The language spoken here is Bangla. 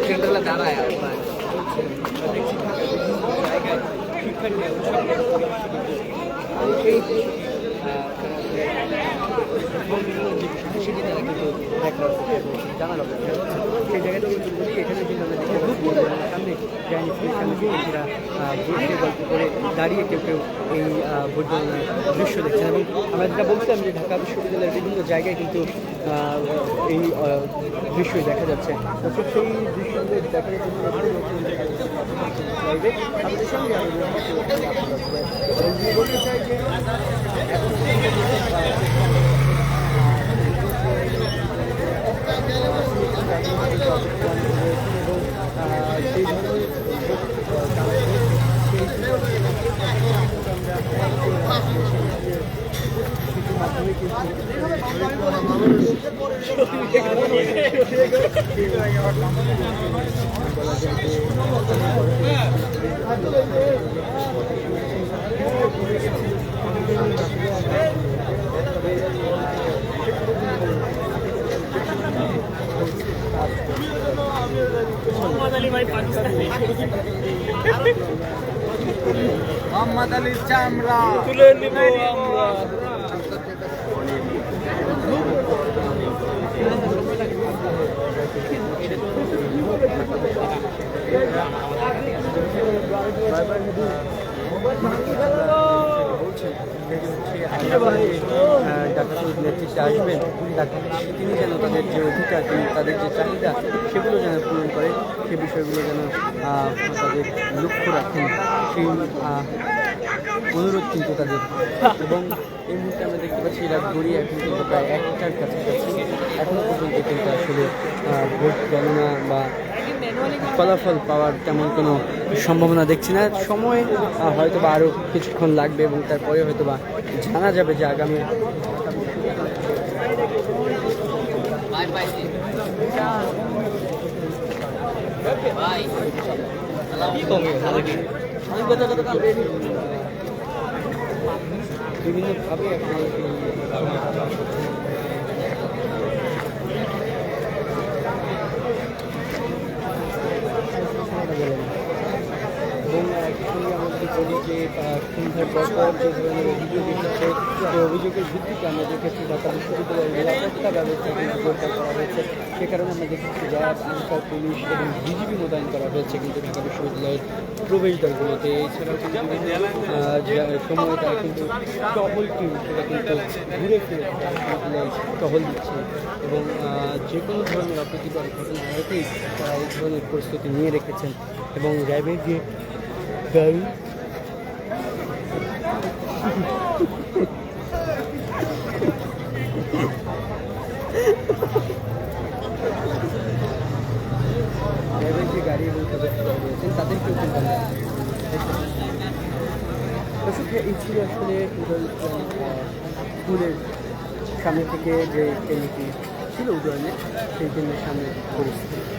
সেন্ট্রালে দাঁড়ায় জানালো সেই জায়গাটা কিন্তু বলি এখানে কিন্তু আমরা সামনে যায়নি সামনে এরা বসে গল্প করে দাঁড়িয়ে কেউ কেউ এই ভোট গণনার দৃশ্য দেখছেন এবং আমরা যেটা বলছিলাম যে ঢাকা বিশ্ববিদ্যালয়ের বিভিন্ন জায়গায় কিন্তু এই দৃশ্যই দেখা যাচ্ছে সেই দৃশ্যগুলো দেখার জন্য আমাদের সঙ্গে বলতে চাই যে সেই ধরনের মাধ্যমে কিন্তু মোহাম্মদ আলীর চামড়া তুলে নিব আমরা। নেতৃত্বে আসবেন তিনি যেন তাদের যে অধিকার তাদের যে চাহিদা সেগুলো যেন পূরণ করে সে বিষয়গুলো যেন তাদের লক্ষ্য রাখেন সেই অনুরোধ কিন্তু তাদের। এবং এই মুহূর্তে আমরা দেখতে পাচ্ছি রাত গড়িয়ে এখন কিন্তু প্রায় 1টার কাছাকাছি এখনও পর্যন্ত কিন্তু আসলে ভোট গণনা বা ফলাফল পাওয়ার তেমন কোনো সম্ভাবনা দেখছি না। সময় হয়তো বা আরও কিছুক্ষণ লাগবে এবং তারপরে হয়তো বা জানা যাবে যে আগামী বিভিন্নভাবে এবং একসঙ্গে আমাদের বলি যে সন্ধ্যার পর যে ধরনের অভিযোগ এসেছে সেই অভিযোগের ভিত্তিতে আমরা দেখেছি ঢাকা বিশ্ববিদ্যালয়ের নিরাপত্তা ব্যবস্থা কিন্তু জোরদার করা হয়েছে। সে কারণে আমরা দেখেছি র্যাব, আনসার, পুলিশ এবং বিজিবি মোতায়েন করা হয়েছে কিন্তু ঢাকা বিশ্ববিদ্যালয়ের প্রবেশ দ্বারগুলোতে। এছাড়াও কিন্তু সময় তারা কিন্তু টহল টিম সেটা কিন্তু ঘুরে ফিরে বিশ্ববিদ্যালয়ে টহল দিচ্ছে এবং যে কোনো ধরনের অপ্রীতিকর ঘটনা হতেই তারা এই ধরনের প্রস্তুতি নিয়ে রেখেছেন এবং র্যাবের যে গাড়ি এবং তাদের রয়েছেন তাদেরকেও কিন্তু এই ছিল আসলে স্কুলের সামনে থেকে যে কেন্দ্রটি ছিল উদয়নে সেই কেন্দ্রের সামনে পরিস্থিতি।